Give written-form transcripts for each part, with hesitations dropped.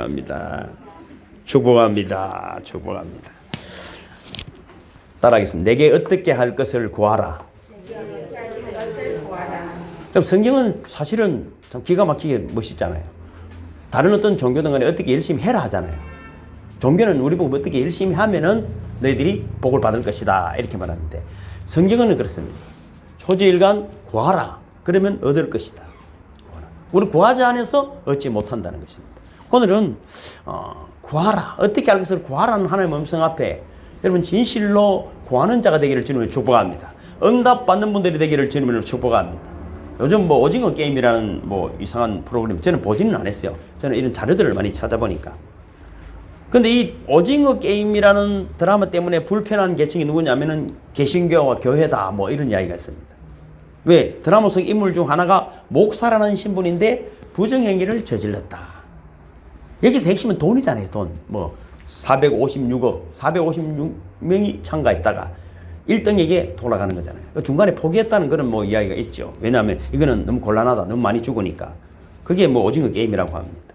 합니다. 축복합니다. 축복합니다. 따라하겠습니다. 내게 어떻게 할 것을 구하라. 그럼 성경은 사실은 참 기가 막히게 멋있잖아요. 다른 어떤 종교든 간에 어떻게 열심히 해라 하잖아요. 종교는 우리 보고 어떻게 열심히 하면은 너희들이 복을 받을 것이다 이렇게 말하는데, 성경은 그렇습니다. 초지일관 구하라. 그러면 얻을 것이다. 우리 구하지 않아서 얻지 못한다는 것입니다. 오늘은 구하라. 어떻게 할 것을 구하라는 하나님의 음성 앞에 여러분 진실로 구하는 자가 되기를 주님을 축복합니다. 응답받는 분들이 되기를 주님을 축복합니다. 요즘 뭐 오징어 게임이라는 뭐 이상한 프로그램 저는 보지는 않았어요. 저는 이런 자료들을 많이 찾아보니까. 근데 이 오징어 게임이라는 드라마 때문에 불편한 계층이 누구냐면은 개신교와 교회다 뭐 이런 이야기가 있습니다. 왜? 드라마 속 인물 중 하나가 목사라는 신분인데 부정행위를 저질렀다. 여기서 핵심은 돈이잖아요. 돈. 뭐 456명이 참가했다가 1등에게 돌아가는 거잖아요. 중간에 포기했다는 그런 뭐 이야기가 있죠. 왜냐하면 이거는 너무 곤란하다. 너무 많이 죽으니까. 그게 뭐 오징어 게임이라고 합니다.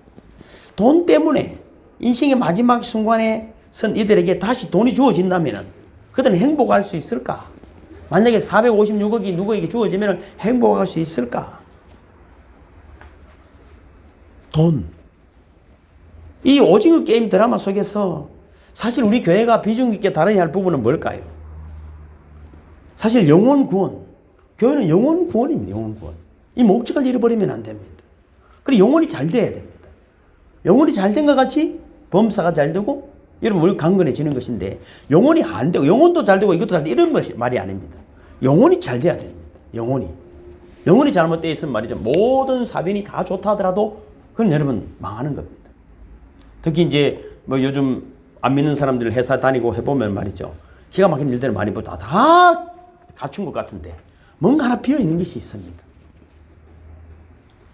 돈 때문에 인생의 마지막 순간에 선 이들에게 다시 돈이 주어진다면 그들은 행복할 수 있을까? 만약에 456억이 누구에게 주어지면 행복할 수 있을까? 돈. 이 오징어 게임 드라마 속에서 사실 우리 교회가 비중 있게 다뤄야 할 부분은 뭘까요? 사실 영혼 구원. 교회는 영혼 구원입니다. 영혼 구원. 이 목적을 잃어버리면 안 됩니다. 그리고 영혼이 잘 돼야 됩니다. 영혼이 잘 된 것 같이 범사가 잘 되고 여러분 우리 강건해지는 것인데, 영혼이 안 되고 영혼도 잘 되고 이것도 잘 되고 이런 말이 아닙니다. 영혼이 잘 돼야 됩니다. 영혼이 잘못되어 있으면 말이죠. 모든 사변이 다 좋다 하더라도 그건 여러분 망하는 겁니다. 특히 이제 뭐 요즘 안 믿는 사람들 회사 다니고 해보면 말이죠. 기가 막힌 일들을 많이 보다 다 갖춘 것 같은데 뭔가 하나 비어있는 것이 있습니다.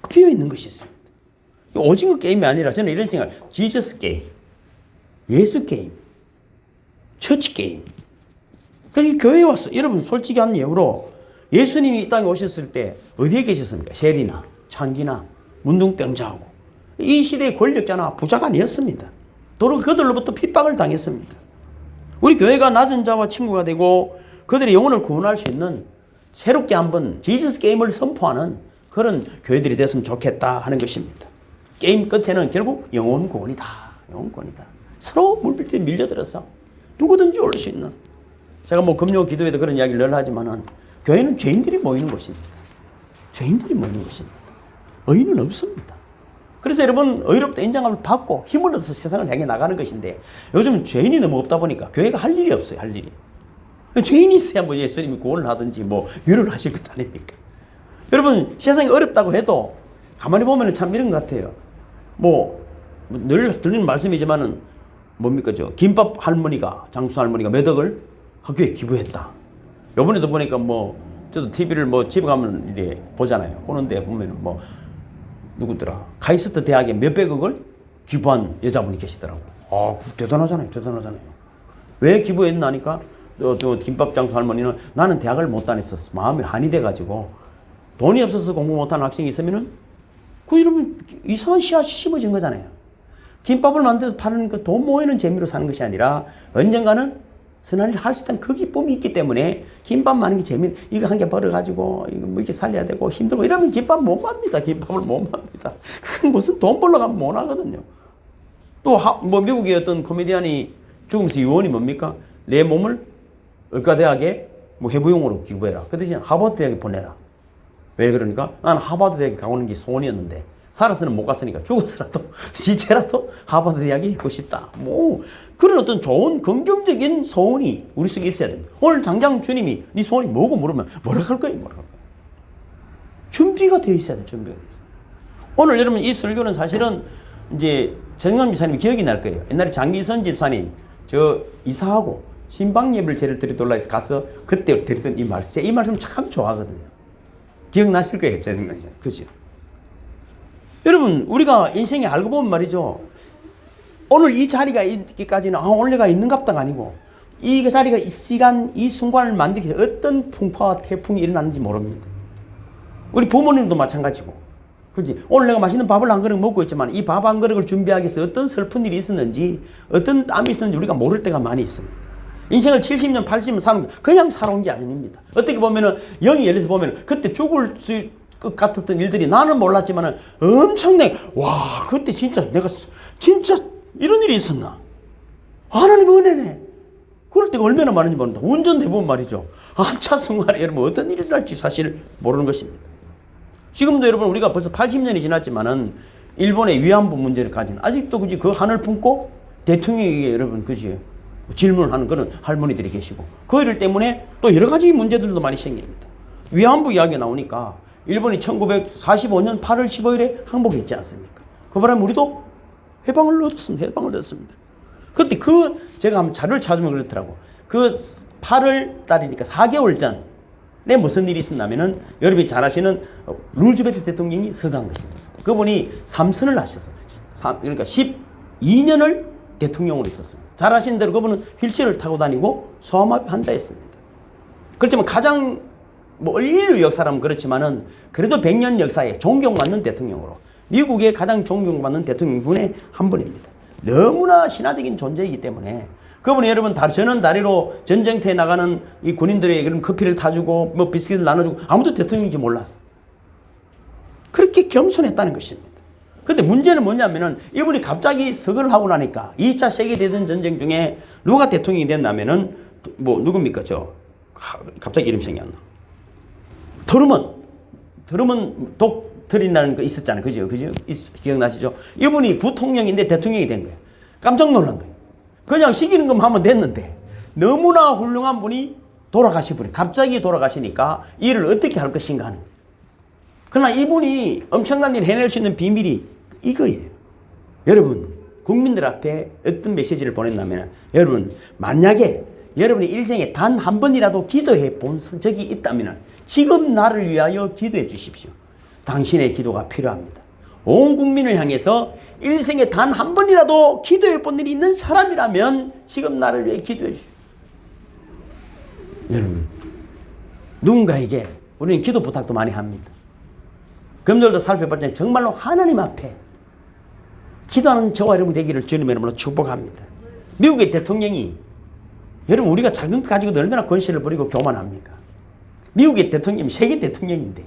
비어있는 것이 있습니다. 오징어 게임이 아니라 저는 이런 생각, 지저스 게임, 예수 게임, 처치 게임. 그러니까 교회에 왔어. 여러분 솔직히 한 예우로 예수님이 이 땅에 오셨을 때 어디에 계셨습니까? 세리나 창기나 문둥병자하고 이 시대의 권력자나 부자가 아니었습니다. 도로 그들로부터 핍박을 당했습니다. 우리 교회가 낮은 자와 친구가 되고 그들의 영혼을 구원할 수 있는 새롭게 한번 지저스 게임을 선포하는 그런 교회들이 됐으면 좋겠다 하는 것입니다. 게임 끝에는 결국 영혼 구원이다. 영혼 구원이다. 서로 물밀듯이 밀려들어서 누구든지 올 수 있는. 제가 뭐 금요 기도에도 그런 이야기를 늘 하지만은 교회는 죄인들이 모이는 곳입니다. 죄인들이 모이는 곳입니다. 의인은 없습니다. 그래서 여러분 의롭다 인정함을 받고 힘을 얻어서 세상을 향해 나가는 것인데, 요즘 죄인이 너무 없다 보니까 교회가 할 일이 없어요. 할 일이. 죄인이 있어야 뭐 예수님이 구원을 하든지 뭐 위로를 하실 것 아닙니까? 여러분 세상이 어렵다고 해도 가만히 보면 참 이런 것 같아요. 뭐 늘 들리는 말씀이지만은 뭡니까 김밥 할머니가, 장수 할머니가 몇 억을 학교에 기부했다. 요번에도 보니까 뭐 저도 TV를 뭐 집에 가면 이래 보잖아요. 보는데 보면 뭐 누구더라, 카이스트 대학에 몇백억을 기부한 여자분이 계시더라고요. 대단하잖아요. 대단하잖아요. 왜 기부했나 하니까 또 김밥 장수 할머니는 나는 대학을 못 다녔었어. 마음이 한이 돼가지고 돈이 없어서 공부 못하는 학생이 있으면은 그 이러면 이상한 씨앗이 심어진 거잖아요. 김밥을 만들어서 파는 그 돈 모이는 재미로 사는 것이 아니라 언젠가는 선한 일을 할 수 있다는 그 기쁨이 있기 때문에 김밥 마는 게 재미, 이거 한 개 벌어가지고 이거 뭐 이렇게 살려야 되고 힘들고 이러면 김밥 못 맙니다. 김밥을 못 맙니다. 그건 무슨 돈 벌러 가면 못 하거든요. 또 뭐 미국의 어떤 코미디언이 죽으면서 유언이 뭡니까? 내 몸을 의과대학에 뭐 해부용으로 기부해라. 그 대신 하버드 대학에 보내라. 왜 그러니까? 나는 하버드 대학에 가고는 게 소원이었는데 살아서는 못 갔으니까 죽었으라도 시체라도 하버드 대학에 있고 싶다. 뭐 그런 어떤 좋은 긍정적인 소원이 우리 속에 있어야 됩니다. 오늘 당장 주님이 네 소원이 뭐고 물으면 뭐라 할 거예요? 뭐라 할 거예요? 준비가 되어 있어야 돼. 준비가 되어 있어요. 오늘 여러분 이 설교는 사실은 이제 정남 집사님이 기억이 날 거예요. 옛날에 장기선 집사님 저 이사하고 신방 예배를 제를 드리돌라 해서 가서 그때 드리던 이 말씀, 제가 이 말씀 참 좋아하거든요. 기억나실 거예요. 제 생각에. 그죠? 여러분 우리가 인생에 알고 보면 말이죠, 오늘 이 자리가 있기까지는 오늘 내가 있는갑다가 아니고 이 자리가 이 시간 이 순간을 만들기 위해서 어떤 풍파와 태풍이 일어났는지 모릅니다. 우리 부모님도 마찬가지고 그렇지. 오늘 내가 맛있는 밥을 한 그릇 먹고 있지만 이 밥 한 그릇을 준비하기 위해서 어떤 슬픈 일이 있었는지 어떤 땀이 있었는지 우리가 모를 때가 많이 있습니다. 인생을 70년, 80년 사는 그냥 살아온 게 아닙니다. 어떻게 보면은 영이 열려서 보면은 그때 죽을 것 같았던 일들이 나는 몰랐지만은 엄청나게 와 그때 진짜 내가 진짜 이런 일이 있었나? 하나님 은혜네. 그럴 때가 얼마나 많은지 모른다. 운전해보면 말이죠. 차 순간에 여러분 어떤 일이 일어날지 사실 모르는 것입니다. 지금도 여러분 우리가 벌써 80년이 지났지만은 일본의 위안부 문제를 가진 아직도 그지 그 한을 품고 대통령에게 여러분 그지 질문을 하는 그런 할머니들이 계시고 그 일 때문에 또 여러 가지 문제들도 많이 생깁니다. 위안부 이야기가 나오니까 일본이 1945년 8월 15일에 항복했지 않습니까? 그 바람에 우리도 해방을 얻었습니다. 그때 제가 한번 자료를 찾으면 그렇더라고. 그 8월 달이니까 4개월 전에 무슨 일이 있었냐면은 여러분이 잘 아시는 루즈벨트 대통령이 서거한 것입니다. 그분이 3선을 하셨어요. 그러니까 12년을 대통령으로 있었습니다. 잘 아시는 대로 그분은 휠체어를 타고 다니고 소아마비 환자였습니다. 그렇지만 가장 인류 역사라면 그렇지만은 그래도 100년 역사에 존경받는 대통령으로 미국의 가장 존경받는 대통령 중에 한 분입니다. 너무나 신화적인 존재이기 때문에 그분이 여러분 저는 다리로 전쟁터에 나가는 이 군인들에게 그런 커피를 타주고 뭐 비스킷을 나눠주고 아무도 대통령인지 몰랐어. 그렇게 겸손했다는 것입니다. 근데 문제는 뭐냐면은 이분이 갑자기 서거를 하고 나니까 2차 세계대전 전쟁 중에 누가 대통령이 됐냐면은 누굽니까? 갑자기 이름 생각이 안 나. 트루먼 독트린이라는 거 있었잖아요. 그죠? 기억나시죠? 이분이 부통령인데 대통령이 된 거예요. 깜짝 놀란 거예요. 그냥 시키는 것만 하면 됐는데 너무나 훌륭한 분이 돌아가시버려요. 갑자기 돌아가시니까 일을 어떻게 할 것인가 하는 거예요. 그러나 이분이 엄청난 일을 해낼 수 있는 비밀이 이거예요. 여러분, 국민들 앞에 어떤 메시지를 보냈냐면 여러분, 만약에 여러분의 일생에 단 한 번이라도 기도해 본 적이 있다면 지금 나를 위하여 기도해 주십시오. 당신의 기도가 필요합니다. 온 국민을 향해서 일생에 단 한 번이라도 기도해 본 일이 있는 사람이라면 지금 나를 위해 기도해 주십시오. 여러분, 누군가에게 우리는 기도 부탁도 많이 합니다. 금요일도 살펴봤더니 정말로 하나님 앞에 기도하는 저와 여러분 되기를 주님의 이름으로 축복합니다. 미국의 대통령이 여러분 우리가 작은 것 가지고도 얼마나 권세를 부리고 교만합니까? 미국의 대통령이 세계 대통령인데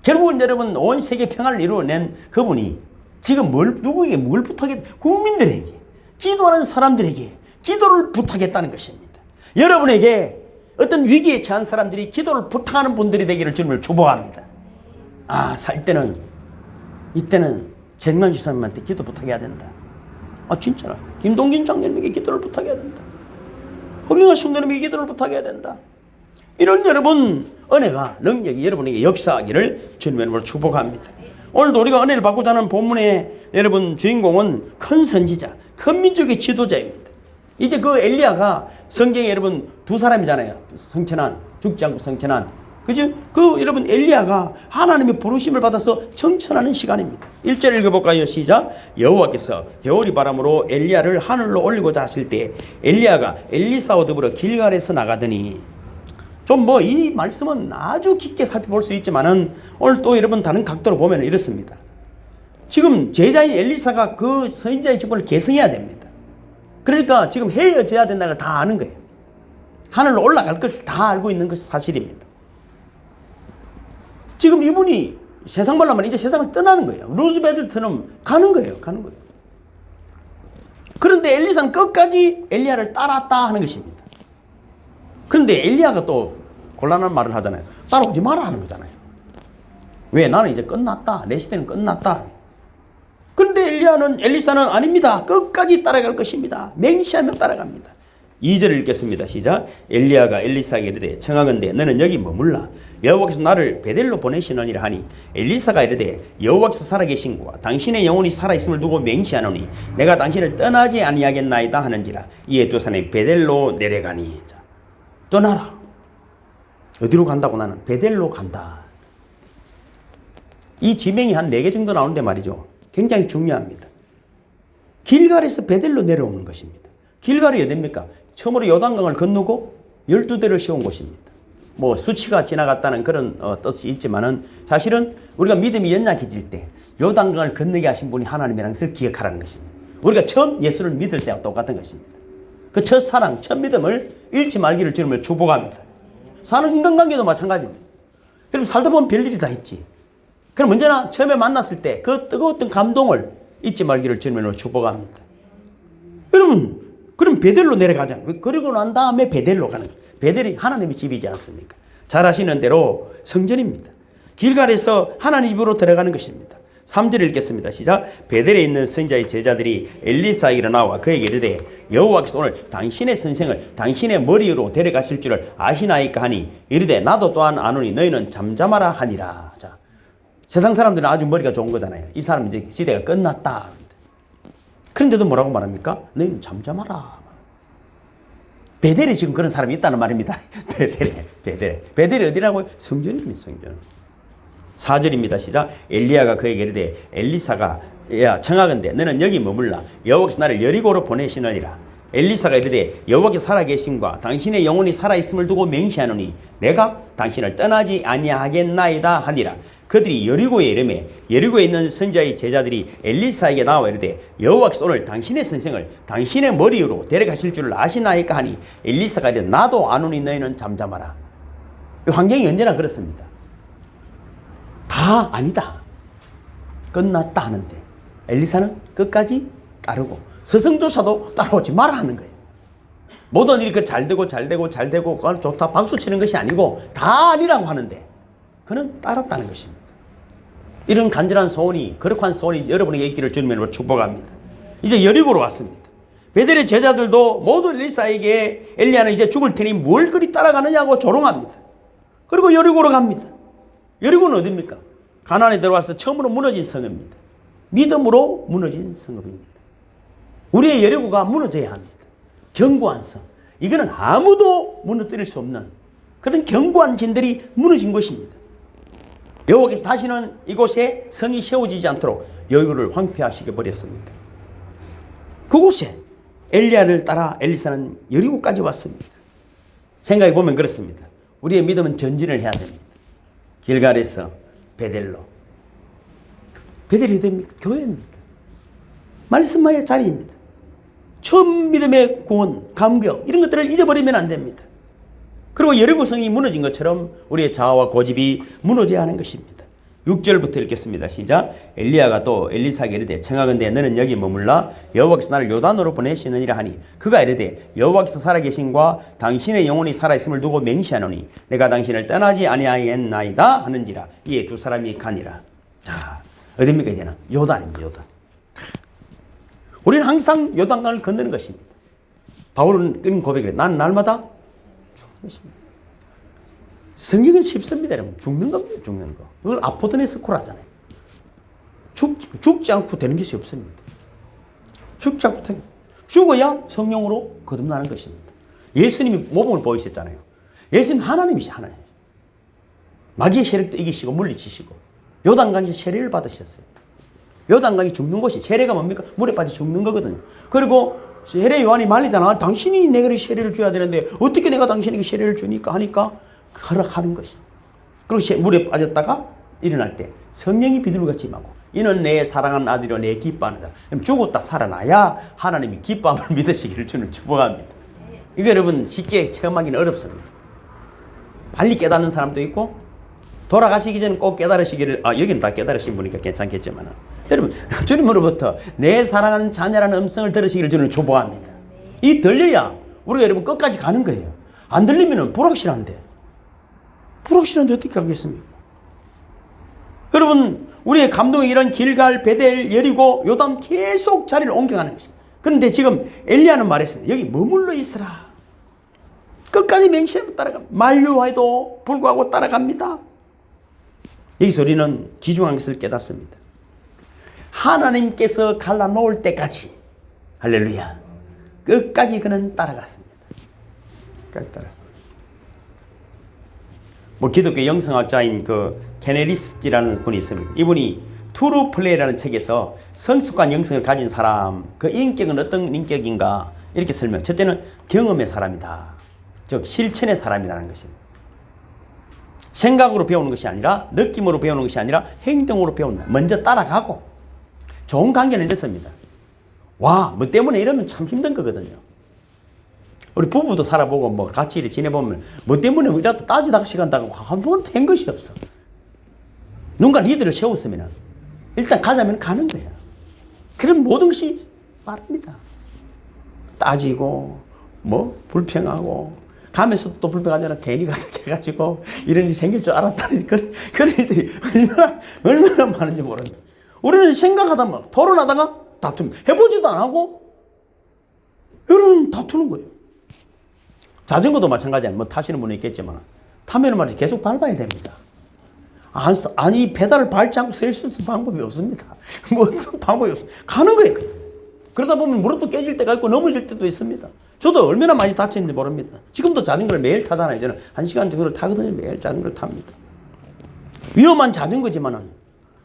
결국은 여러분 온 세계 평화를 이루어낸 그분이 지금 누구에게 뭘 부탁해? 국민들에게, 기도하는 사람들에게 기도를 부탁했다는 것입니다. 여러분에게 어떤 위기에 처한 사람들이 기도를 부탁하는 분들이 되기를 주님을 축복합니다. 살 때는 이때는 정만주 사람한테 기도 부탁해야 된다. 진짜라. 김동진 장로님에게 기도를 부탁해야 된다. 허경환 성도님에게 기도를 부탁해야 된다. 이런 여러분 은혜가 능력이 여러분에게 역사하기를 주님의 이름으로 축복합니다. 오늘도 우리가 은혜를 받고자 하는 본문의 여러분 주인공은 큰 선지자, 큰 민족의 지도자입니다. 이제 그 엘리야가 성경에 여러분 두 사람이잖아요. 성천한, 죽지 않고 성천한. 그죠? 여러분 엘리야가 하나님의 부르심을 받아서 청천하는 시간입니다. 1절 읽어볼까요? 시작. 여호와께서 겨울이 바람으로 엘리야를 하늘로 올리고자 하실 때 엘리야가 엘리사와 더불어 길갈에서 나가더니 이 말씀은 아주 깊게 살펴볼 수 있지만은 오늘 또 여러분 다른 각도로 보면 이렇습니다. 지금 제자인 엘리사가 그 선지자의 직분을 계승해야 됩니다. 그러니까 지금 헤어져야 된다는 걸 다 아는 거예요. 하늘로 올라갈 것을 다 알고 있는 것이 사실입니다. 지금 이분이 세상 말로 하면 이제 세상을 떠나는 거예요. 루즈벨트처럼 가는 거예요. 그런데 엘리사는 끝까지 엘리야를 따랐다 하는 것입니다. 그런데 엘리야가 또 곤란한 말을 하잖아요. 따라오지 마라 하는 거잖아요. 왜? 나는 이제 끝났다. 내 시대는 끝났다. 그런데 엘리사는 아닙니다. 끝까지 따라갈 것입니다. 맹시하며 따라갑니다. 2절을 읽겠습니다. 시작. 엘리야가 엘리사에게 이르되 청하건대 너는 여기 머물라. 여호와께서 나를 베델로 보내시느니라 하니 엘리사가 이르되 여호와께서 살아계신과 당신의 영혼이 살아있음을 두고 맹시하노니 내가 당신을 떠나지 아니하겠나이다 하는지라. 이에 두 사람이 베델로 내려가니. 자, 떠나라. 어디로 간다고? 나는 베델로 간다. 이 지명이 한 4개 정도 나오는데 말이죠. 굉장히 중요합니다. 길갈에서 베델로 내려오는 것입니다. 길갈이 어디입니까? 처음으로 요단강을 건너고 12대를 세운 곳입니다. 뭐 수치가 지나갔다는 그런 뜻이 있지만은 사실은 우리가 믿음이 연약해질 때 요단강을 건너게 하신 분이 하나님이라는 것을 기억하라는 것입니다. 우리가 처음 예수를 믿을 때와 똑같은 것입니다. 그 첫 사랑, 첫 믿음을 잃지 말기를 주님을 축복합니다. 사는 인간관계도 마찬가지입니다. 그럼 살다 보면 별일이 다 있지. 그럼 언제나 처음에 만났을 때 그 뜨거웠던 감동을 잊지 말기를 주님으로 축복합니다. 여러분, 그럼 베델로 내려가잖아요. 그리고 난 다음에 베델로 가는 거예요. 베델이 하나님의 집이지 않습니까? 잘 아시는 대로 성전입니다. 길갈에서 하나님 집으로 들어가는 것입니다. 3절 읽겠습니다. 시작. 베델에 있는 선지자의 제자들이 엘리사에게로 나와 그에게 이르되 여호와께서 오늘 당신의 선생을 당신의 머리 위로 데려가실 줄을 아시나이까 하니 이르되 나도 또한 아노니 너희는 잠잠하라 하니라. 자, 세상 사람들은 아주 머리가 좋은 거잖아요. 이 사람 이제 시대가 끝났다. 그런데도 뭐라고 말합니까? 너희는 잠잠하라. 베델에 지금 그런 사람이 있다는 말입니다. 베델이 어디라고요? 성전입니다. 성전. 4절입니다. 시작. 엘리야가 그에게 이르되 엘리사가 야 청하건대 너는 여기 머물라. 여호와께서 나를 여리고로 보내시느니라. 엘리사가 이르되 여호와께서 살아계심과 당신의 영혼이 살아있음을 두고 맹세하노니 내가 당신을 떠나지 아니하겠나이다 하니라. 그들이 여리고에 이르매 여리고에 있는 선지자의 제자들이 엘리사에게 나와 이르되 여호와께서 오늘 당신의 선생을 당신의 머리 위로 데려가실 줄을 아시나이까 하니 엘리사가 이르되 나도 아노니 너희는 잠잠하라. 환경이 언제나 그렇습니다. 다 아니다. 끝났다 하는데 엘리사는 끝까지 따르고 스승조차도 따라오지 말아 하는 거예요. 모든 일이 잘 되고 좋다 박수 치는 것이 아니고 다 아니라고 하는데 그는 따랐다는 것입니다. 이런 간절한 소원이 거룩한 소원이 여러분에게 있기를 주님으로 축복합니다. 이제 여리고로 왔습니다. 베델의 제자들도 모두 엘리사에게 엘리야는 이제 죽을 테니 뭘 그리 따라가느냐고 조롱합니다. 그리고 여리고로 갑니다. 여리고는 어디입니까? 가나안에 들어와서 처음으로 무너진 성읍입니다. 믿음으로 무너진 성읍입니다. 우리의 여리고가 무너져야 합니다. 견고한 성. 이거는 아무도 무너뜨릴 수 없는 그런 견고한 진들이 무너진 것입니다. 여호와께서 다시는 이곳에 성이 세워지지 않도록 여리고를 황폐하시게 버렸습니다. 그곳에 엘리야를 따라 엘리사는 여리고까지 왔습니다. 생각해 보면 그렇습니다. 우리의 믿음은 전진을 해야 됩니다. 길갈에서 베델로. 베델이 됩니까? 교회입니다. 말씀의 자리입니다. 처음 믿음의 구원, 감격 이런 것들을 잊어버리면 안 됩니다. 그리고 여리고성이 무너진 것처럼 우리의 자아와 고집이 무너져야 하는 것입니다. 6절부터 읽겠습니다. 시작. 엘리야가 또 엘리사에게 이르되 청하건대 너는 여기 머물라. 여호와께서 나를 요단으로 보내시느니라 하니 그가 이르되 여호와께서 살아계신과 당신의 영혼이 살아있음을 두고 맹세하노니 내가 당신을 떠나지 아니하겠나이다 하는지라. 이에 두 사람이 가니라. 자, 어디입니까 이제는? 요단입니다. 요단. 우리는 항상 요단강을 건너는 것입니다. 바울은 그런 고백을 해요. 나는 날마다 죽는 것입니다. 성경은 쉽습니다. 여러분. 죽는 겁니다. 죽는 거. 그걸 아포드네스콜 하잖아요. 죽지 않고 되는 것이 없습니다. 죽지 않고 죽어야 성령으로 거듭나는 것입니다. 예수님이 모범을 보이셨잖아요. 예수님 하나님이시 하나님. 마귀의 세력도 이기시고 물리치시고 요단강에서 세례를 받으셨어요. 요단강이 죽는 곳이 세례가 뭡니까? 물에 빠져 죽는 거거든요. 그리고 세례 요한이 말리잖아. 당신이 내게 세례를 줘야 되는데 어떻게 내가 당신에게 세례를 주니까 하니까 허락하는 것이. 그리고 물에 빠졌다가 일어날 때 성령이 비둘기같이 임하고 이는 내 사랑하는 아들이요 내 기뻐하는 자. 죽었다 살아나야 하나님이 기뻐함을 믿으시기를 주는 축복합니다. 이거 여러분 쉽게 체험하기는 어렵습니다. 빨리 깨닫는 사람도 있고 돌아가시기 전에 꼭 깨달으시기를 여기는 다 깨달으신 분이니까 괜찮겠지만 여러분 주님으로부터 내 사랑하는 자녀라는 음성을 들으시기를 주는 축복합니다. 이 들려야 우리가 여러분 끝까지 가는 거예요. 안 들리면 불확실한데 어떻게 가겠습니까? 여러분 우리의 감동이 이런 길갈, 베델, 여리고, 요단 계속 자리를 옮겨가는 것입니다. 그런데 지금 엘리야는 말했습니다. 여기 머물러 있으라. 끝까지 맹세하면 따라갑니다. 만류해도 불구하고 따라갑니다. 여기서 우리는 귀중한 것을 깨닫습니다. 하나님께서 갈라놓을 때까지 할렐루야 끝까지 그는 따라갔습니다. 끝까지 따라. 기독교 영성학자인 그 케네리스지라는 분이 있습니다. 이분이 투루 플레이라는 책에서 성숙한 영성을 가진 사람 그 인격은 어떤 인격인가 이렇게 설명. 첫째는 경험의 사람이다. 즉 실천의 사람이라는 것입니다. 생각으로 배우는 것이 아니라 느낌으로 배우는 것이 아니라 행동으로 배운다. 먼저 따라가고 좋은 관계는 이렇습니다. 와, 뭐 때문에 이러면 참 힘든 거거든요. 우리 부부도 살아보고 뭐 같이 이렇게 지내보면 뭐 때문에 이라도 따지다가 시간 다가고 한 번 된 것이 없어. 누군가 리드를 세웠으면 일단 가자면 가는 거야. 그런 모든 것이 빠릅니다. 따지고 뭐 불평하고 가면서도 또 불평하잖아. 괜히 가서 해가지고 이런 일이 생길 줄 알았다니 그런 일들이 얼마나 많은지 모릅니다. 우리는 생각하다 막 토론하다가 다툼 해보지도 안 하고 이런 다투는 거예요. 자전거도 마찬가지야. 뭐 타시는 분은 있겠지만 타면은 말이지 계속 밟아야 됩니다. 아니 페달을 밟지 않고 셀 수 있는 방법이 없습니다. 뭐 방법이 없어. 가는 거예요. 그러다 보면 무릎도 깨질 때가 있고 넘어질 때도 있습니다. 저도 얼마나 많이 다쳤는지 모릅니다. 지금도 자전거를 매일 타잖아요. 저는 1시간 정도를 타거든요. 매일 자전거를 탑니다. 위험한 자전거지만은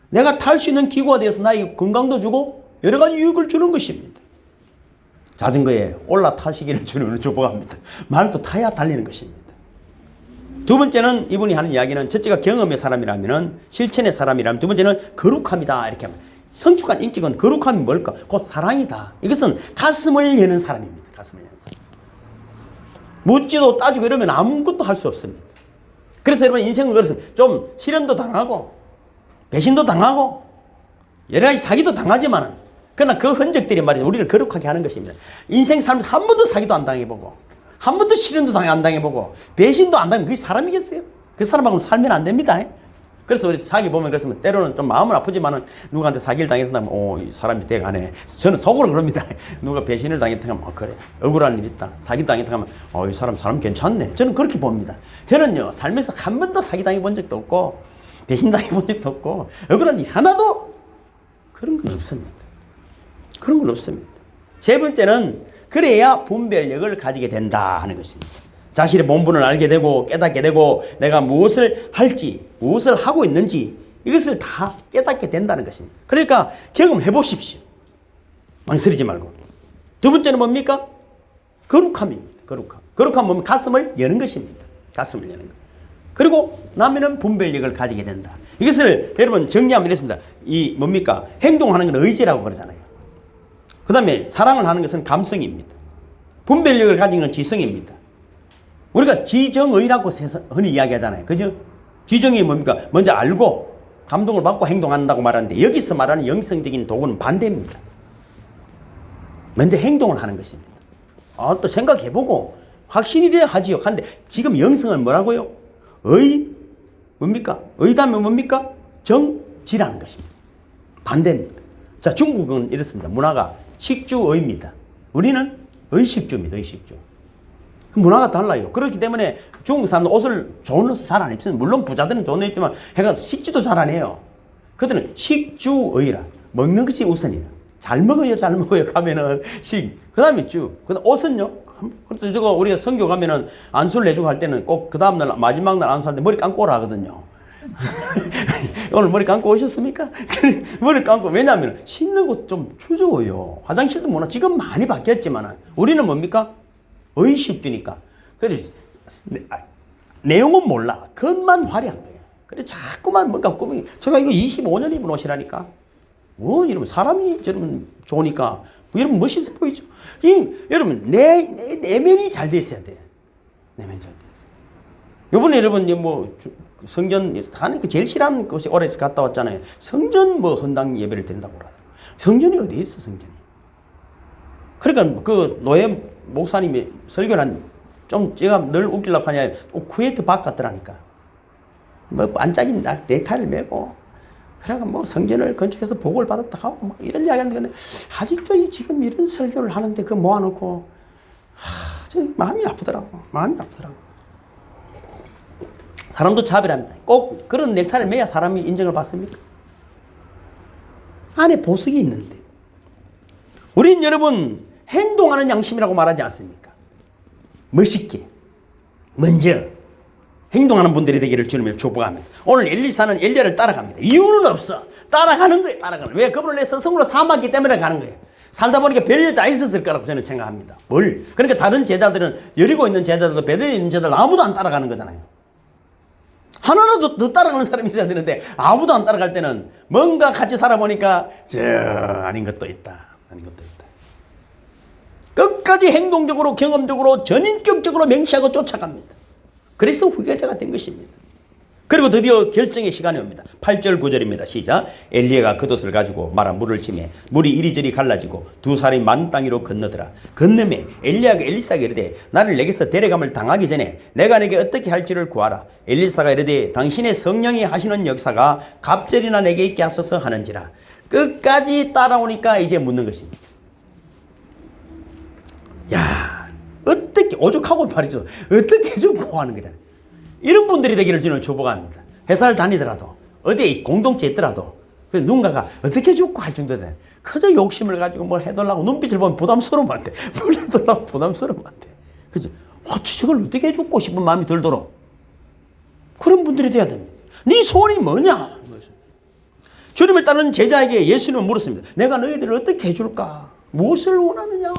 내가 탈 수 있는 기구가 되어서 나에게 건강도 주고 여러 가지 유익을 주는 것입니다. 자전거에 올라타시기를 주는 축복합니다. 말도 타야 달리는 것입니다. 두 번째는 이분이 하는 이야기는 첫째가 경험의 사람이라면 실천의 사람이라면 두 번째는 거룩함이다 이렇게 합니다. 성숙한 인격은 거룩함이 뭘까? 곧 사랑이다. 이것은 가슴을 여는 사람입니다. 가슴을 여는 사람. 묻지도 따지고 이러면 아무것도 할 수 없습니다. 그래서 여러분 인생은 그래서 좀 시련도 당하고 배신도 당하고 여러 가지 사기도 당하지만은 그러나 그 흔적들이 말이죠. 우리를 거룩하게 하는 것입니다. 인생 살면서 한 번도 사기도 안 당해보고 한 번도 시련도 안 당해보고 배신도 안 당해보고 그게 사람이겠어요? 그 사람하고는 살면 안 됩니다. 그래서 우리 사기 보면 그렇습니다. 때로는 좀 마음은 아프지만은 누구한테 사기를 당했으면 이 사람이 대가네. 저는 속으로 그럽니다. 누가 배신을 당했다 하면 그래 억울한 일 있다. 사기 당했다 하면 이 사람 괜찮네. 저는 그렇게 봅니다. 저는요 살면서 한 번도 사기 당해본 적도 없고 배신 당해본 적도 없고 억울한 일 하나도 그런 건 없습니다. 그런 건 없습니다. 세 번째는 그래야 분별력을 가지게 된다 하는 것입니다. 자신의 본분을 알게 되고 깨닫게 되고 내가 무엇을 할지 무엇을 하고 있는지 이것을 다 깨닫게 된다는 것입니다. 그러니까 경험해 보십시오. 망설이지 말고. 두 번째는 뭡니까? 거룩함입니다. 거룩함 뭐면 가슴을 여는 것입니다. 가슴을 여는 것. 그리고 나면은 분별력을 가지게 된다. 이것을 여러분 정리하면 이렇습니다. 이 뭡니까? 행동하는 건 의지라고 그러잖아요. 그 다음에 사랑을 하는 것은 감성입니다. 분별력을 가진 건 지성입니다. 우리가 지정의라고 흔히 이야기하잖아요. 그죠? 지정의 뭡니까? 먼저 알고 감동을 받고 행동한다고 말하는데 여기서 말하는 영성적인 도구는 반대입니다. 먼저 행동을 하는 것입니다. 또 생각해보고 확신이 돼야 하지요. 한데 지금 영성은 뭐라고요? 뭡니까? 의다면 뭡니까? 정지라는 것입니다. 반대입니다. 자, 중국은 이렇습니다. 문화가 식주의입니다. 우리는 의식주입니다. 의식주. 문화가 달라요. 그렇기 때문에 중국 사람들 옷을 좋은 옷을 잘 안 입습니다. 물론 부자들은 좋은 옷 입지만 해가 식지도 잘 안 해요. 그들은 식주의라. 먹는 것이 우선이라. 잘 먹어요, 잘 먹어요. 가면은 그 다음에 주. 그 다음 옷은요. 그래서 저거 우리가 선교 가면은 안수를 내주고 할 때는 꼭 그 다음날 마지막 날 안수할 때 머리 감고 오라 하거든요. 오늘 머리 감고 오셨습니까? 머리 감고. 왜냐하면 씻는 거 좀 추저워요. 화장실도 뭐나 지금 많이 바뀌었지만 우리는 뭡니까? 의식주니까. 그래서 내용은 몰라. 겉만 화려한 거예요. 그래서 자꾸만 뭔가 꾸미기. 제가 이거 25년 입은 옷이라니까. 이러면 사람이 저러면 좋으니까 여러분 멋있어 보이죠? 여러분 내면이 잘 돼 있어야 돼. 내면이 잘 돼 있어요. 요번에 여러분 뭐 성전 가는 그 제일 싫어하는 곳이 오래서 갔다 왔잖아요. 성전 뭐 헌당 예배를 드린다고 그러더라고요. 성전이 어디 있어 성전이? 그러니까 그 노예 목사님이 설교를 좀 제가 늘 웃기려고 하냐 쿠웨이트 박 같더라니까. 뭐 반짝인 넥타이를 메고 그래가 뭐 성전을 건축해서 복을 받았다 하고 막 이런 이야기 하는데 근데 아직도 지금 이런 설교를 하는데 그 모아놓고 저 마음이 아프더라고. 마음이 아프더라고. 사람도 차별합니다. 꼭 그런 넥타이를 매야 사람이 인정을 받습니까? 안에 보석이 있는데. 우린 여러분 행동하는 양심이라고 말하지 않습니까? 멋있게 먼저 행동하는 분들이 되기를 주님을 축복합니다. 오늘 엘리사는 엘리야를 따라갑니다. 이유는 없어. 따라가는 거예요. 따라가는 거예요. 왜? 그분을 내 스승으로 삼았기 때문에 가는 거예요. 살다 보니까 별일 다 있었을 거라고 저는 생각합니다. 뭘? 그러니까 다른 제자들은 여리고 있는 제자들도 베들레헴 있는 제자들 아무도 안 따라가는 거잖아요. 하나라도 더 따라가는 사람이 있어야 되는데 아무도 안 따라갈 때는 뭔가 같이 살아보니까 아닌 것도 있다. 아닌 것도 있다. 끝까지 행동적으로 경험적으로 전인격적으로 맹시하고 쫓아갑니다. 그래서 후계자가 된 것입니다. 그리고 드디어 결정의 시간이 옵니다. 8절 9절입니다. 시작. 엘리야가 겉옷을 가지고 말아 물을 치매 물이 이리저리 갈라지고 두 사람이 만 땅 위로 건너더라. 건너매 엘리야가 엘리사에게 이르되 나를 내게서 데려감을 당하기 전에 내가 내게 어떻게 할지를 구하라. 엘리사가 이르되 당신의 성령이 하시는 역사가 갑절이나 내게 있게 하소서 하는지라. 끝까지 따라오니까 이제 묻는 것입니다. 야, 어떻게 오죽하고 말이죠. 어떻게 좀 구하는 거잖아요. 이런 분들이 되기를 저는 축복합니다. 회사를 다니더라도 어디에 공동체에 있더라도 누군가가 어떻게 죽고 할 정도는 그저 욕심을 가지고 뭘 해달라고 눈빛을 보면 부담스러우면 안 돼. 뭘 해달라고 부담스러우면 안 돼. 그죠? 저걸 어떻게 죽고 싶은 마음이 들도록 그런 분들이 돼야 됩니다. 네 소원이 뭐냐? 주님을 따르는 제자에게 예수님은 물었습니다. 내가 너희들을 어떻게 해줄까? 무엇을 원하느냐?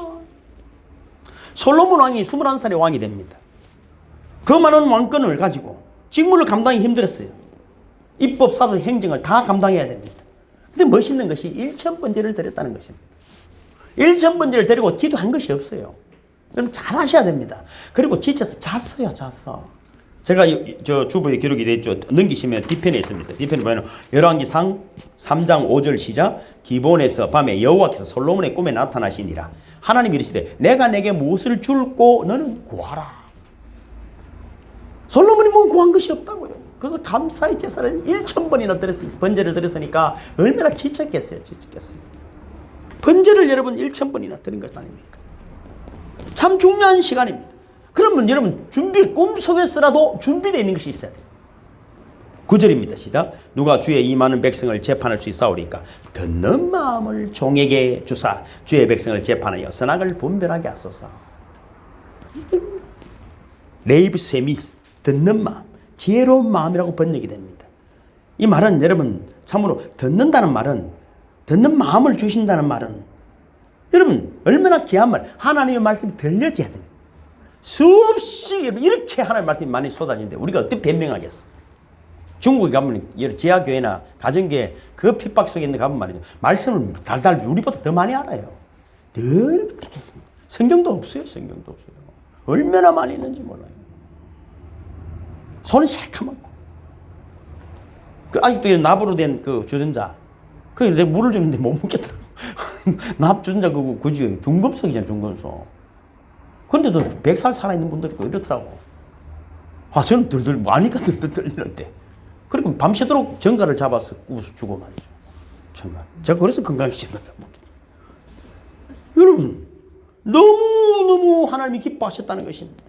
솔로몬 왕이 21살에 왕이 됩니다. 그 많은 왕권을 가지고 직무를 감당하기 힘들었어요. 입법, 사법, 행정을 다 감당해야 됩니다. 근데 멋있는 것이 1000번제를 드렸다는 것입니다. 1000번제를 드리고 기도한 것이 없어요. 그럼 잘 하셔야 됩니다. 그리고 지쳐서 잤어요. 제가 저 주보에 기록이 되어 있죠. 넘기시면 뒤편에 있습니다. 뒤편에 보면 열왕기상 3장 5절 시작. 기본에서 밤에 여호와께서 솔로몬의 꿈에 나타나시니라. 하나님이 이르시되 내가 내게 무엇을 줄고 너는 구하라. 솔로몬이 뭐 구한 것이 없다고요. 그래서 감사의 제사를 1000번이나 번제를 드렸으니까 얼마나 지쳤겠어요. 번제를 여러분 1000번이나 드린 것 아닙니까? 참 중요한 시간입니다. 그러면 여러분 꿈속에서라도 준비되어 있는 것이 있어야 돼요. 9절입니다. 시작. 누가 주의 이 많은 백성을 재판할 수 있사오리까 듣는 마음을 종에게 주사 주의 백성을 재판하여 선악을 분별하게 하소서. 레이브 세미스 듣는 마음, 지혜로운 마음이라고 번역이 됩니다. 이 말은 여러분 참으로 듣는다는 말은 듣는 마음을 주신다는 말은 여러분 얼마나 귀한 말. 하나님의 말씀이 들려져야 돼요. 수없이 이렇게 하나님의 말씀이 많이 쏟아지는데 우리가 어떻게 변명하겠어. 중국에 가면 지하교회나 가정교회 그 핍박 속에 있는 가면 말이죠. 말씀을 달달 우리보다 더 많이 알아요. 늘 그렇게 했습니다. 성경도 없어요. 얼마나 많이 있는지 몰라요. 손이 새카맣고 아직도 납으로 된 그 주전자 내가 물을 주는데 못 먹겠더라고. 납 주전자 그거 그지 중금속이잖아요. 중금속. 근데도 100살 살아있는 분들이 있고 이렇더라고. 저는 들들 많이가 들들 떨리는데 그리고 밤새도록 전갈을 잡아서 구워서 주고 말이죠. 전갈. 제가 그래서 건강해진다. 여러분 너무너무 하나님이 기뻐하셨다는 것입니다.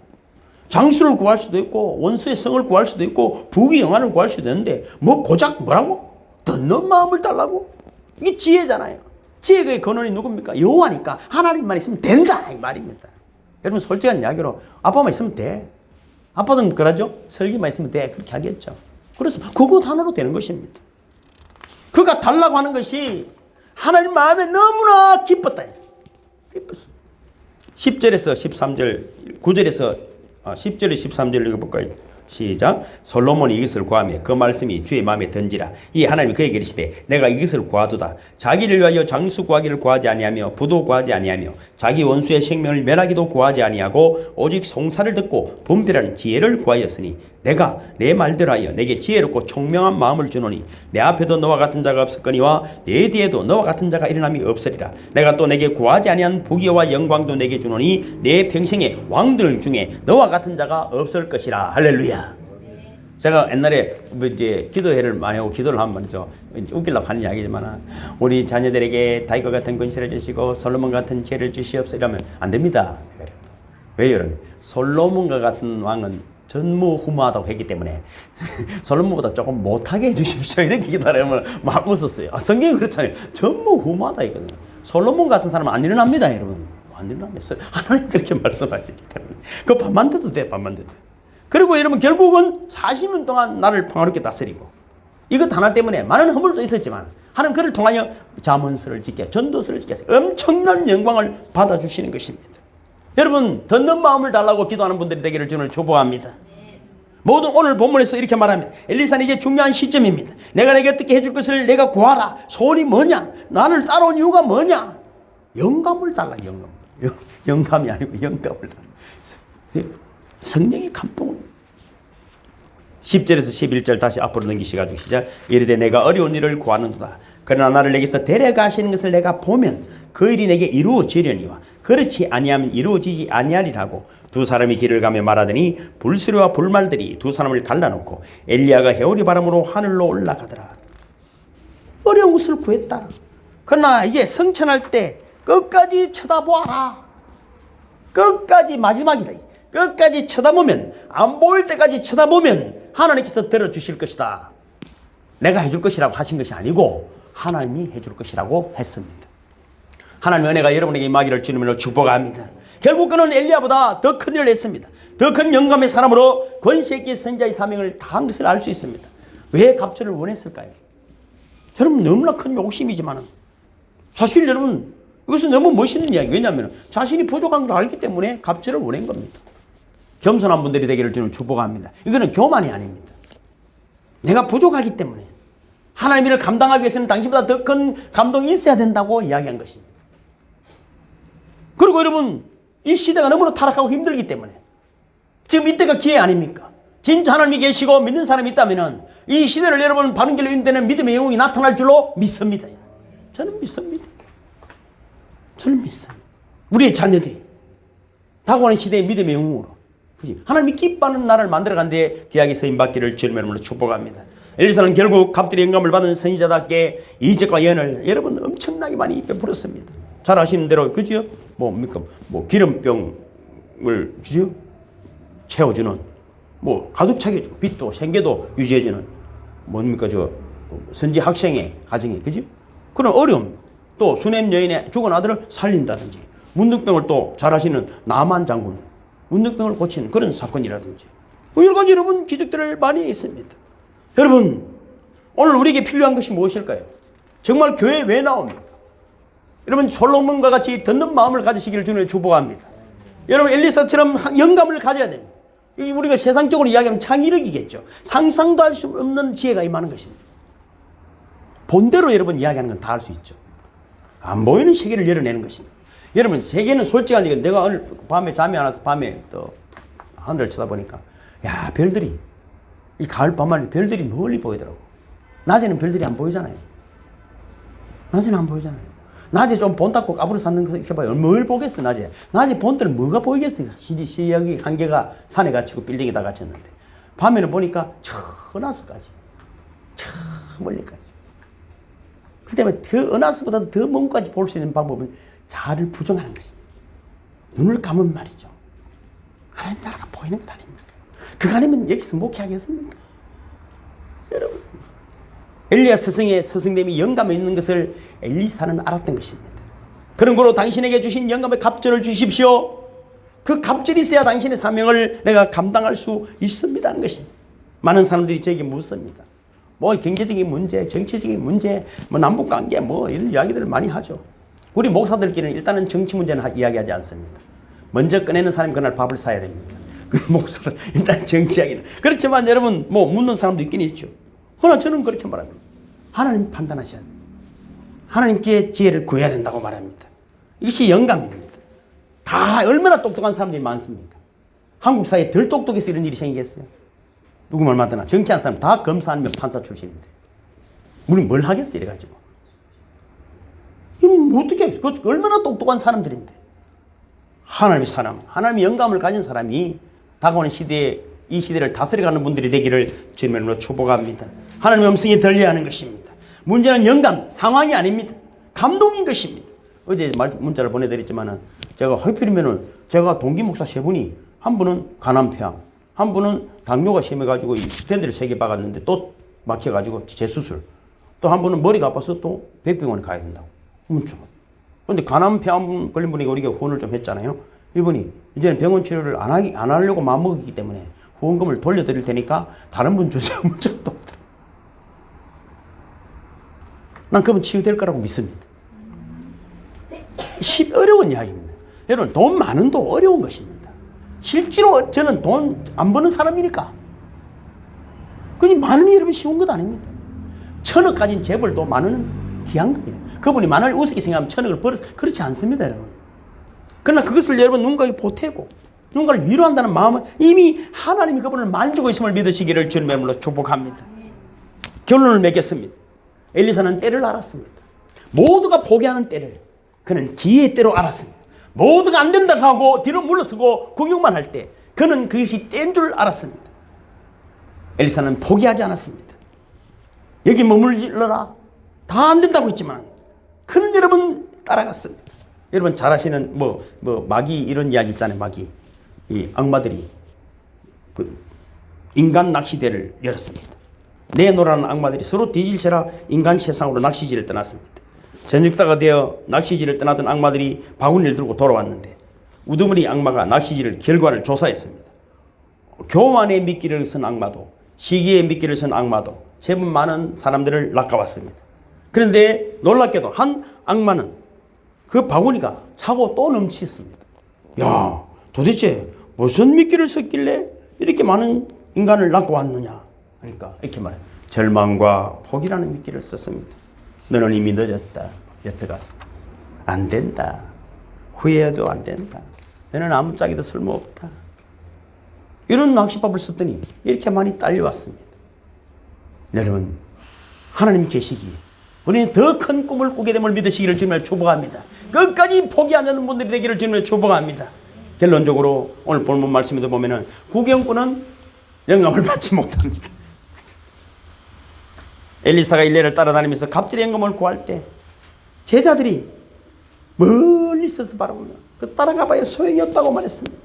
장수를 구할 수도 있고 원수의 성을 구할 수도 있고 부귀 영화를 구할 수도 있는데 뭐 고작 뭐라고? 듣는 마음을 달라고? 이게 지혜잖아요. 지혜의 근원이 누굽니까? 여호와니까 하나님만 있으면 된다 이 말입니다. 여러분 솔직한 이야기로 아빠만 있으면 돼. 아빠는 그러죠? 설기만 있으면 돼. 그렇게 하겠죠. 그래서 그것 하나로 되는 것입니다. 그가 달라고 하는 것이 하나님 마음에 너무나 기뻤다. 기뻤어. 10절에서 13절 9절에서 10절에 13절을 읽어볼까요? 시작. 솔로몬이 이것을 구하며 그 말씀이 주의 마음에 든지라. 이 하나님이 그에게 이르시되 내가 이것을 구하도다. 자기를 위하여 장수 구하기를 구하지 아니하며 부도 구하지 아니하며 자기 원수의 생명을 멸하기도 구하지 아니하고 오직 송사를 듣고 분별하는 지혜를 구하였으니 내가 내 말대로 하여 내게 지혜롭고 총명한 마음을 주노니 내 앞에도 너와 같은 자가 없었거니와 내 뒤에도 너와 같은 자가 일어남이 없으리라. 내가 또 내게 구하지 아니한 부귀와 영광도 내게 주노니 내 평생의 왕들 중에 너와 같은 자가 없을 것이라. 할렐루야. 제가 옛날에 이제 기도회를 많이 하고 기도를 하면 웃기려고 하는 이야기지만 우리 자녀들에게 다윗과 같은 권세를 주시고 솔로몬 같은 지혜를 주시옵소서 이러면 안 됩니다. 왜요? 여러분? 솔로몬과 같은 왕은 전무후무하다고 했기 때문에 솔로몬보다 조금 못하게 해주십시오 이렇게 기다리면 막 웃었어요. 성경이 그렇잖아요. 전무후무하다 이거든요. 솔로몬 같은 사람은 안 일어납니다. 여러분 안 일어납니다. 하나님 그렇게 말씀하시기 때문에 그 밤만 돼도 돼. 그리고 여러분 결국은 40년 동안 나를 평화롭게 다스리고 이것 하나 때문에 많은 허물도 있었지만 하나님 그를 통하여 잠언서를 지켜 전도서를 지켜서 엄청난 영광을 받아주시는 것입니다. 여러분 듣는 마음을 달라고 기도하는 분들이 되기를 주님을 축복합니다. 모든 오늘 본문에서 이렇게 말합니다. 엘리사는 이제 중요한 시점입니다. 내가 내게 어떻게 해줄 것을 내가 구하라. 소원이 뭐냐? 나를 따라온 이유가 뭐냐? 영감을 달라. 영감이 아니고 영감을 달라. 성령의 감동을. 10절에서 11절 다시 앞으로 넘기시가지고 시작. 이르되 내가 어려운 일을 구하는도다. 그러나 나를 내게서 데려가시는 것을 내가 보면 그 일이 내게 이루어지려니와 그렇지 아니하면 이루어지지 아니하리라고 두 사람이 길을 가며 말하더니 불수레와 불말들이 두 사람을 갈라놓고 엘리야가 해오리 바람으로 하늘로 올라가더라. 어려운 것을 구했다. 그러나 이제 성천할 때 끝까지 쳐다보아라. 끝까지 마지막이다. 끝까지 쳐다보면, 안 보일 때까지 쳐다보면 하나님께서 들어주실 것이다. 내가 해줄 것이라고 하신 것이 아니고 하나님이 해줄 것이라고 했습니다. 하나님의 은혜가 여러분에게 임하기를 주님으로 축복합니다. 결국 그는 엘리야보다 더 큰 일을 했습니다. 더 큰 영감의 사람으로 권세 있게 선자의 사명을 다한 것을 알 수 있습니다. 왜 갑절을 원했을까요? 여러분 너무나 큰 욕심이지만 사실 여러분 이것은 너무 멋있는 이야기. 왜냐하면 자신이 부족한 걸 알기 때문에 갑절을 원한 겁니다. 겸손한 분들이 되기를 주님 축복합니다. 이거는 교만이 아닙니다. 내가 부족하기 때문에 하나님의 일을 감당하기 위해서는 당신보다 더 큰 감동이 있어야 된다고 이야기한 것입니다. 그리고 여러분 이 시대가 너무나 타락하고 힘들기 때문에 지금 이때가 기회 아닙니까? 진짜 하나님이 계시고 믿는 사람이 있다면 이 시대를 여러분 바른 길로 인도하는 믿음의 영웅이 나타날 줄로 믿습니다. 저는 믿습니다. 저는 믿습니다. 우리의 자녀들이 다가오는 시대의 믿음의 영웅으로 하나님이 기뻐하는 나라를 만들어간 데에 귀하게 쓰임받기를 주님의 이름으로 축복합니다. 엘리사는 결국 갑절의 영감을 받은 선지자답게 이적과 예언을 여러분 엄청나게 많이 베풀었습니다. 잘 아시는 대로 그죠? 뭡니까? 기름병을 주죠? 채워주는 가득 차게 해주고 빛도 생계도 유지해주는 뭡니까 선지 학생의 가정에 그죠? 그런 어려움 또 수냄 여인의 죽은 아들을 살린다든지 문둥병을 또 잘 아시는 나만 장군 문둥병을 고치는 그런 사건이라든지 여러 가지 여러분 기적들을 많이 했습니다. 여러분 오늘 우리에게 필요한 것이 무엇일까요? 정말 교회에 왜 나옵니까? 여러분 솔로몬과 같이 듣는 마음을 가지시기를 주님의 축복합니다. 여러분 엘리사처럼 영감을 가져야 됩니다. 우리가 세상적으로 이야기하면 창의력이겠죠. 상상도 할 수 없는 지혜가 임하는 것입니다. 본대로 여러분 이야기하는 건 다 할 수 있죠. 안 보이는 세계를 열어내는 것입니다. 여러분 세계는 솔직한 얘기 내가 오늘 밤에 잠이 안 와서 밤에 또 하늘을 쳐다보니까 야 별들이 이 가을 밤하늘 별들이 멀리 보이더라고. 낮에는 별들이 안 보이잖아요. 낮에는 안 보이잖아요. 낮에 좀 본 닫고 까부러 샀는 거 해봐요. 뭘 보겠어 낮에. 낮에 본 데는 뭐가 보이겠어요. 시력이 한계가 산에 갇히고 빌딩에 다 갇혔는데 밤에는 보니까 저 은하수까지 저 멀리까지. 그 때문에 그 은하수보다도 더 먼 곳까지 볼 수 있는 방법은 자아를 부정하는 것입니다. 눈을 감은 말이죠. 하나님 나라가 보이는 것 아닙니까? 그거 아니면 여기서 목회하겠습니까? 여러분 엘리야 스승의 스승됨이 영감에 있는 것을 엘리사는 알았던 것입니다. 그런 거로 당신에게 주신 영감의 갑절을 주십시오. 그 갑절이 있어야 당신의 사명을 내가 감당할 수 있습니다 하는 것입니다. 많은 사람들이 저에게 묻습니다. 경제적인 문제, 정치적인 문제, 남북관계 이런 이야기들을 많이 하죠. 우리 목사들끼리는 일단은 정치 문제는 이야기하지 않습니다. 먼저 꺼내는 사람이 그날 밥을 사야 됩니다. 그 목사들 일단 정치 이야기는. 그렇지만 여러분 묻는 사람도 있긴 있죠. 그러나 저는 그렇게 말합니다. 하나님 판단하셔야 돼요. 하나님께 지혜를 구해야 된다고 말합니다. 이것이 영감입니다. 다 얼마나 똑똑한 사람들이 많습니까? 한국 사회에 덜 똑똑해서 이런 일이 생기겠어요? 누구 말 맞으나 정치한 사람 다 검사 아니면 판사 출신인데 우리 뭘 하겠어 이래가지고 이건 어떻게 하겠어? 얼마나 똑똑한 사람들인데 하나님의 사람, 하나님의 영감을 가진 사람이 다가오는 시대에 이 시대를 다스려가는 분들이 되기를 주님의 이름으로 축복합니다. 하나님의 음성이 들려야 하는 것입니다. 문제는 영감, 상황이 아닙니다. 감동인 것입니다. 어제 문자를 보내드렸지만 제가 하필이면은 제가 동기 목사 세 분이 한 분은 간암폐암, 한 분은 당뇨가 심해가지고 스탠드를 3개 박았는데 또 막혀가지고 재수술, 또 한 분은 머리가 아파서 또 백병원에 가야 된다고. 그런데 간암폐암 걸린 분에게 우리가 후원을 좀 했잖아요. 이분이 이제는 병원 치료를 안 하려고 마음먹었기 때문에 후원금을 돌려드릴 테니까 다른 분 주세요. 문자가 또 오더라고요. 난 그분 치유될 거라고 믿습니다. 어려운 이야기입니다. 여러분 돈 많은 도 어려운 것입니다. 실제로 저는 돈 안 버는 사람이니까 그게 만 원이 여러분 쉬운 것 아닙니다. 1,000억 가진 재벌도 만 원은 귀한 거예요. 그분이 만 원을 우습게 생각하면 1,000억을 벌어서 그렇지 않습니다, 여러분. 그러나 그것을 여러분 누군가에게 보태고 누군가를 위로한다는 마음은 이미 하나님이 그분을 만지고 있음을 믿으시기를 주님의 이름으로 축복합니다. 결론을 맺겠습니다. 엘리사는 때를 알았습니다. 모두가 포기하는 때를 그는 기회의 때로 알았습니다. 모두가 안 된다고 하고 뒤로 물러서고 구경만 할 때 그는 그것이 때인 줄 알았습니다. 엘리사는 포기하지 않았습니다. 여기 머물러라. 다 안 된다고 했지만 그는 여러분 따라갔습니다. 여러분 잘 아시는 마귀 이런 이야기 있잖아요. 마귀. 이 악마들이 인간 낚시대를 열었습니다. 내노라는 악마들이 서로 뒤질세라 인간 세상으로 낚시질을 떠났습니다. 저녁다가 되어 낚시질을 떠나던 악마들이 바구니를 들고 돌아왔는데 우두머리 악마가 낚시질 결과를 조사했습니다. 교만의 미끼를 쓴 악마도 시기의 미끼를 쓴 악마도 제법 많은 사람들을 낚아왔습니다. 그런데 놀랍게도 한 악마는 그 바구니가 차고 또 넘치었습니다. 야, 도대체 무슨 미끼를 썼길래 이렇게 많은 인간을 낚아왔느냐. 그러니까 이렇게 말해요. 절망과 포기라는 미끼를 썼습니다. 너는 이미 늦었다. 옆에 가서 안 된다. 후회해도 안 된다. 너는 아무짝에도 쓸모없다. 이런 낚시법을 썼더니 이렇게 많이 딸려왔습니다. 여러분 하나님 계시기에 우리는 더 큰 꿈을 꾸게 됨을 믿으시기를 주님을 축복합니다. 끝까지 포기하지 않는 분들이 되기를 주님을 축복합니다. 결론적으로 오늘 본문 말씀에도 보면은 구경꾼은 영감을 받지 못합니다. 엘리사가 일레를 따라다니면서 갑절의 영감을 구할 때 제자들이 멀리 있어서 바라보며 그 따라가봐야 소용이 없다고 말했습니다.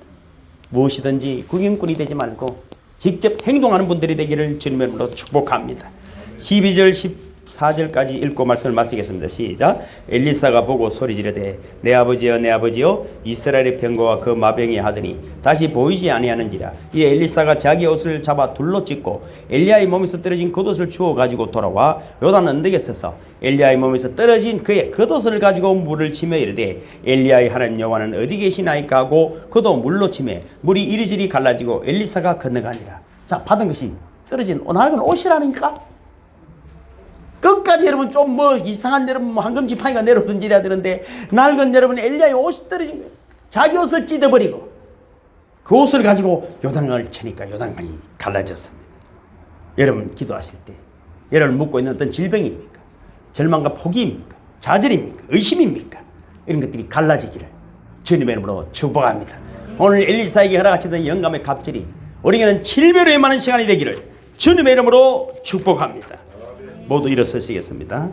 무엇이든지 구경꾼이 되지 말고 직접 행동하는 분들이 되기를 주님의 이름으로 축복합니다. 12절 14절까지 읽고 말씀을 마치겠습니다. 시작. 엘리사가 보고 소리 지르되 내 아버지여 내 아버지여 이스라엘의 병거와 그 마병이 하더니 다시 보이지 아니하는지라. 이 엘리사가 자기 옷을 잡아 둘로 찢고 엘리야의 몸에서 떨어진 겉옷을 주워 가지고 돌아와 요단 언덕에 서서 엘리야의 몸에서 떨어진 그의 겉옷을 가지고 물을 치며 이르되 엘리야의 하나님 여호와는 어디 계시나이까 하고 그도 물로 치매 물이 이리저리 갈라지고 엘리사가 건너가니라. 자, 받은 것이 떨어진 낡은 옷이라니까. 끝까지 여러분 좀 이상한 여러분 황금 지팡이가 내려오든지 이래야 되는데 낡은 여러분 엘리야의 옷이 떨어진 거예요. 자기 옷을 찢어버리고 그 옷을 가지고 요단강을 치니까 요단강이 갈라졌습니다. 여러분 기도하실 때 여러분을 묶고 있는 어떤 질병입니까? 절망과 포기입니까? 좌절입니까? 의심입니까? 이런 것들이 갈라지기를 주님의 이름으로 축복합니다. 오늘 엘리사에게 허락하시던 영감의 갑질이 우리에게는 7배로 많은 시간이 되기를 주님의 이름으로 축복합니다. 모두 일어서시겠습니다.